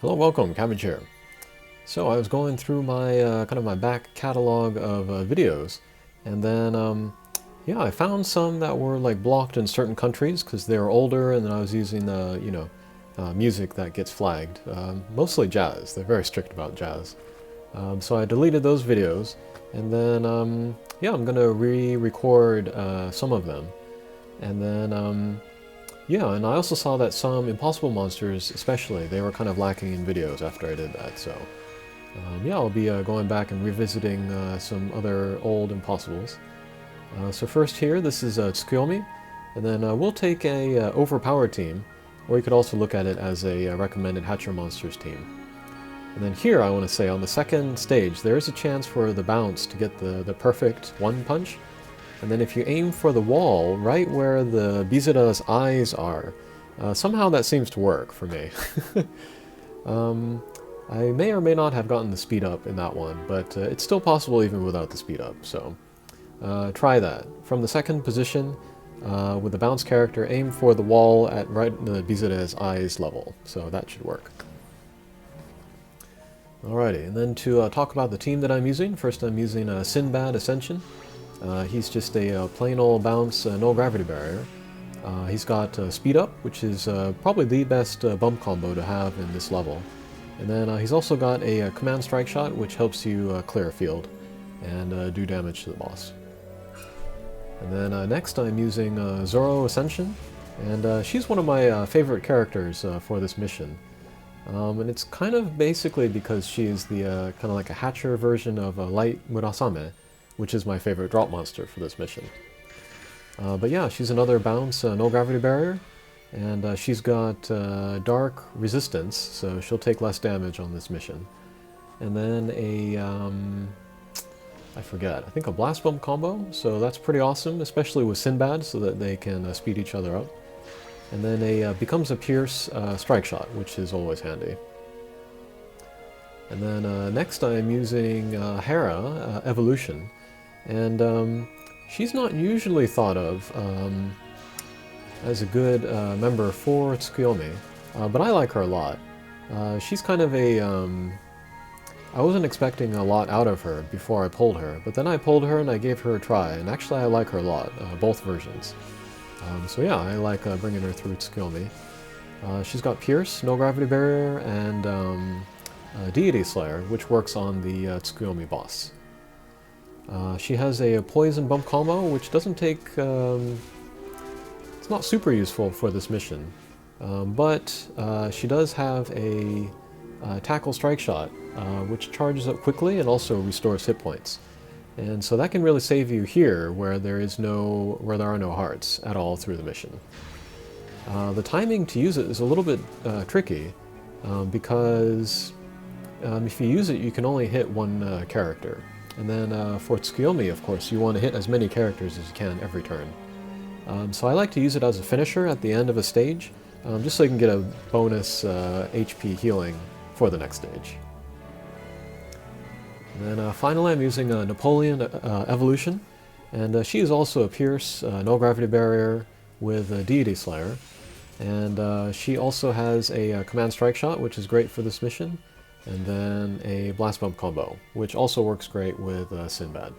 Hello, welcome, Cabbage here. So I was going through my kind of my back catalog of videos, and then yeah, I found some that were like blocked in certain countries because they were older, and then I was using music that gets flagged, mostly jazz. They're very strict about jazz. So I deleted those videos, and then yeah, I'm gonna re-record some of them, and then yeah, and I also saw that some impossible monsters, especially, they were kind of lacking in videos after I did that, so yeah, I'll be going back and revisiting some other old impossibles. So first here, this is Tsukuyomi, and then we'll take a Overpowered team, or you could also look at it as a recommended Hatcher Monsters team. And then here, I want to say, on the second stage, there is a chance for the bounce to get the perfect one punch. And then if you aim for the wall, right where the Bizura's eyes are, somehow that seems to work for me. I may or may not have gotten the speed up in that one, but it's still possible even without the speed up, so try that. From the second position, with the bounce character, aim for the wall at right the Bizura's eyes level, so that should work. Alrighty, and then to talk about the team that I'm using, first I'm using Sinbad Ascension. He's just a plain old bounce, no gravity barrier. He's got speed up, which is probably the best bump combo to have in this level. And then he's also got a command strike shot, which helps you clear a field and do damage to the boss. And then next I'm using Zoro Ascension, and she's one of my favorite characters for this mission. And it's kind of basically because she is the kind of like a Hatcher version of Light Murasame, which is my favorite drop monster for this mission. But yeah, she's another bounce, no gravity barrier, and she's got dark resistance, so she'll take less damage on this mission. And then I forget, I think a blast bump combo, so that's pretty awesome, especially with Sinbad, so that they can speed each other up. And then becomes a pierce strike shot, which is always handy. And then next I'm using Hera, Evolution. And she's not usually thought of as a good member for Tsukuyomi, but I like her a lot. She's kind of a... I wasn't expecting a lot out of her before I pulled her, but then I pulled her and I gave her a try, and actually I like her a lot, both versions. So yeah, I like bringing her through Tsukuyomi. She's got Pierce, no gravity barrier, and Deity Slayer, which works on the Tsukuyomi boss. She has a poison bump combo, which doesn't take... it's not super useful for this mission, but she does have a tackle strike shot, which charges up quickly and also restores hit points. And so that can really save you here, where there are no hearts at all through the mission. The timing to use it is a little bit tricky, because if you use it, you can only hit one character. And then for Tsukuyomi, of course, you want to hit as many characters as you can every turn. So I like to use it as a finisher at the end of a stage, just so you can get a bonus HP healing for the next stage. And then finally I'm using Napoleon Evolution, and she is also a Pierce, no gravity barrier with Deity Slayer. And she also has a command strike shot, which is great for this mission, and then a blast bump combo, which also works great with Sinbad.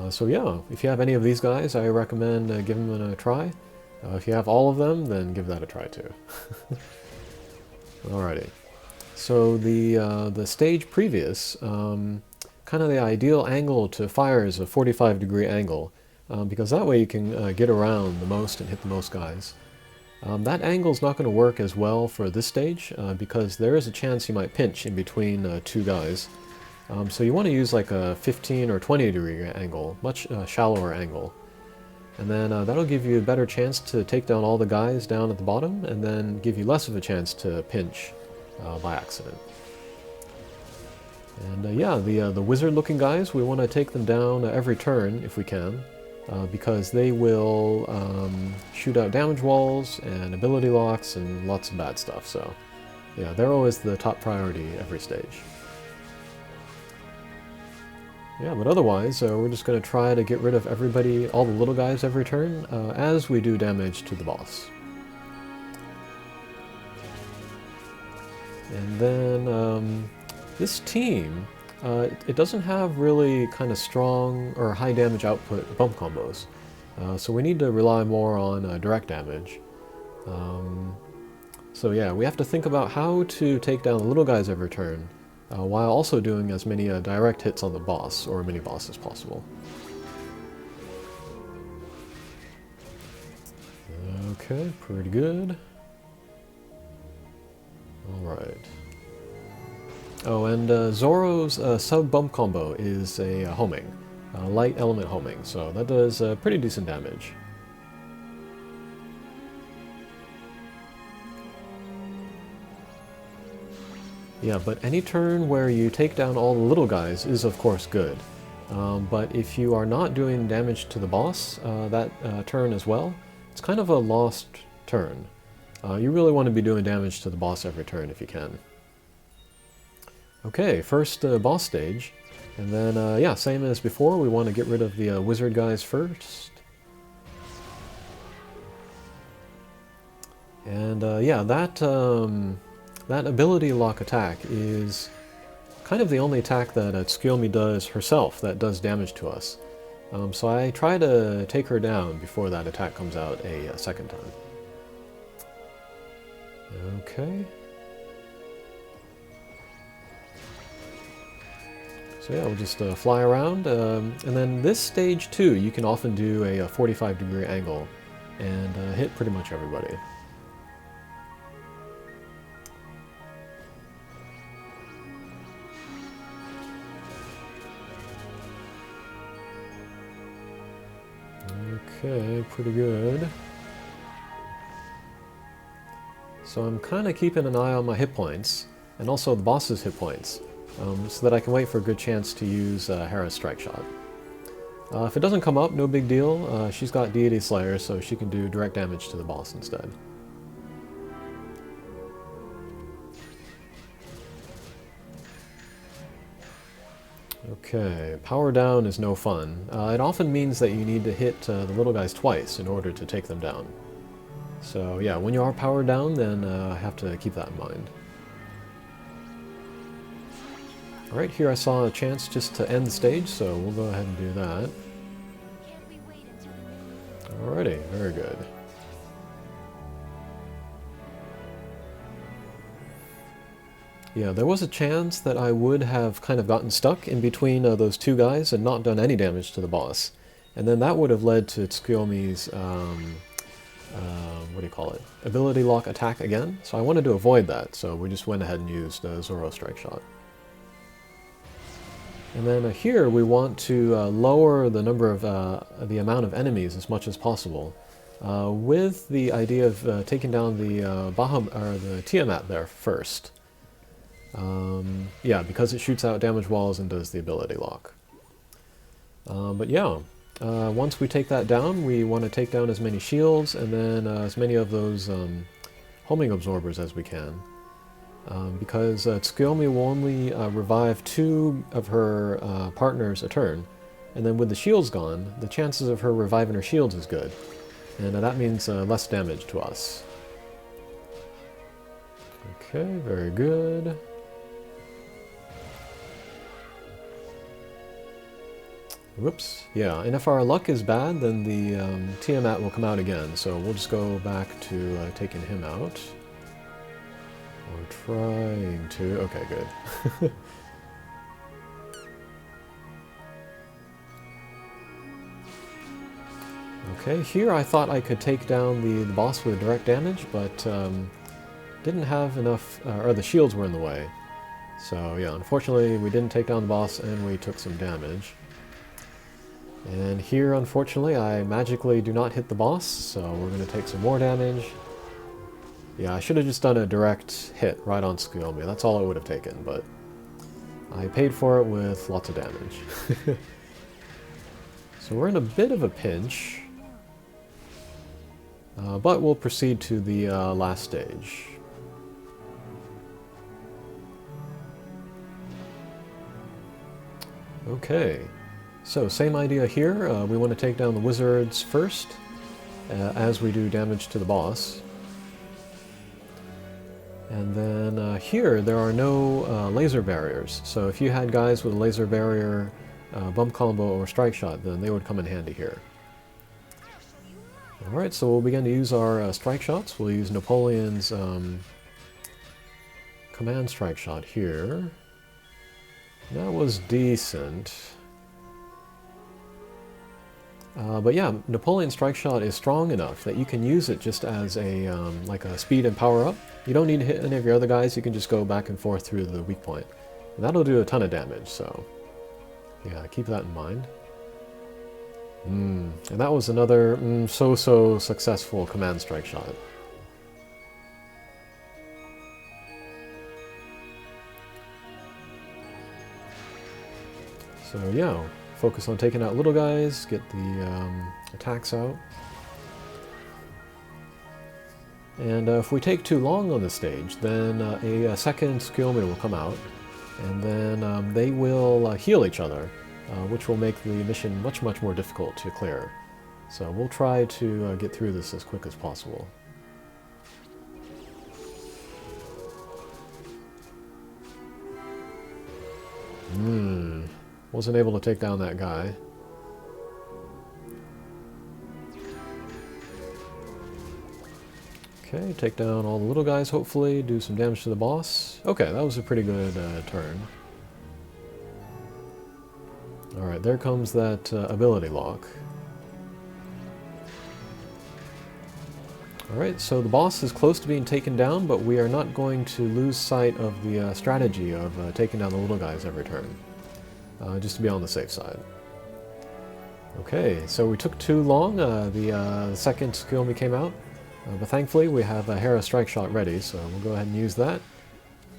So yeah, if you have any of these guys, I recommend giving them a try. If you have all of them, then give that a try too. Alrighty. So the stage previous, kind of the ideal angle to fire is a 45-degree angle, because that way you can get around the most and hit the most guys. That angle's not going to work as well for this stage, because there is a chance you might pinch in between two guys. So you want to use like a 15 or 20-degree angle, much shallower angle. And then that'll give you a better chance to take down all the guys down at the bottom, and then give you less of a chance to pinch by accident. And yeah, the wizard-looking guys, we want to take them down every turn if we can, because they will shoot out damage walls and ability locks and lots of bad stuff, so yeah, they're always the top priority every stage. Yeah, but otherwise, we're just going to try to get rid of everybody, all the little guys every turn, as we do damage to the boss. And then this team, it doesn't have really kind of strong or high damage output bump combos. So we need to rely more on direct damage. So yeah, we have to think about how to take down the little guys every turn, while also doing as many direct hits on the boss or mini-boss as possible. Okay, pretty good. Alright. Oh, and Zoro's sub-bump combo is a homing. Light element homing, so that does pretty decent damage. Yeah, but any turn where you take down all the little guys is of course good. But if you are not doing damage to the boss that turn as well, it's kind of a lost turn. You really want to be doing damage to the boss every turn if you can. Okay, first boss stage. And then, yeah, same as before, we want to get rid of the wizard guys first. And yeah, that ability lock attack is kind of the only attack that Tsukuyomi does herself that does damage to us. So I try to take her down before that attack comes out a second time. Okay. So yeah, we'll just fly around, and then this stage too, you can often do a 45-degree angle and hit pretty much everybody. Okay, pretty good. So I'm kind of keeping an eye on my hit points, and also the boss's hit points, so that I can wait for a good chance to use Hera's Strike Shot. If it doesn't come up, no big deal. She's got Deity Slayer, so she can do direct damage to the boss instead. Okay, power down is no fun. It often means that you need to hit the little guys twice in order to take them down. So yeah, when you are powered down, then have to keep that in mind. Alright, here I saw a chance just to end the stage, so we'll go ahead and do that. Alrighty, very good. Yeah, there was a chance that I would have kind of gotten stuck in between those two guys and not done any damage to the boss. And then that would have led to Tsukuyomi's, what do you call it? Ability lock attack again. So I wanted to avoid that, so we just went ahead and used Zoro Strike Shot. And then here we want to lower the number of, the amount of enemies as much as possible. With the idea of taking down the the Tiamat there first. Yeah, because it shoots out damage walls and does the ability lock. But yeah, once we take that down, we want to take down as many shields and then as many of those homing absorbers as we can. Because Tsukuyomi will only revive 2 of her partners a turn, and then with the shields gone, the chances of her reviving her shields is good. And that means less damage to us. Okay, very good. Whoops. Yeah, and if our luck is bad, then the Tiamat will come out again, so we'll just go back to taking him out. We're trying to... Okay, good. Okay, here I thought I could take down the boss with direct damage, but didn't have enough... or the shields were in the way. So yeah, unfortunately we didn't take down the boss and we took some damage. And here, unfortunately, I magically do not hit the boss, so we're going to take some more damage. Yeah, I should have just done a direct hit right on Tsukuyomi. That's all it would have taken, but I paid for it with lots of damage. So we're in a bit of a pinch, but we'll proceed to the last stage. Okay. So, same idea here. We want to take down the wizards first, as we do damage to the boss. And then here, there are no laser barriers. So if you had guys with a laser barrier, bump combo, or strike shot, then they would come in handy here. Alright, so we'll begin to use our strike shots. We'll use Napoleon's command strike shot here. That was decent. But yeah, Napoleon Strike Shot is strong enough that you can use it just as a like a speed and power up. You don't need to hit any of your other guys, you can just go back and forth through the weak point. And that'll do a ton of damage, so yeah, keep that in mind. And that was another so-so successful command strike shot. So yeah, focus on taking out little guys, get the attacks out. And if we take too long on the stage, then a second Tsukuyomi will come out, and then they will heal each other, which will make the mission much more difficult to clear. So we'll try to get through this as quick as possible. Wasn't able to take down that guy. Okay, take down all the little guys, hopefully, do some damage to the boss. Okay, that was a pretty good turn. Alright, there comes that ability lock. Alright, so the boss is close to being taken down, but we are not going to lose sight of the strategy of taking down the little guys every turn. Just to be on the safe side. Okay, so we took too long. The second Tsukuyomi came out, but thankfully we have a Hera Strike Shot ready, so we'll go ahead and use that,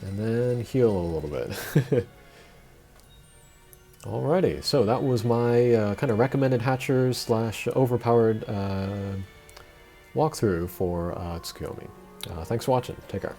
and then heal a little bit. Alrighty, so that was my kind of recommended hatchers slash overpowered walkthrough for Tsukuyomi. Thanks for watching. Take care.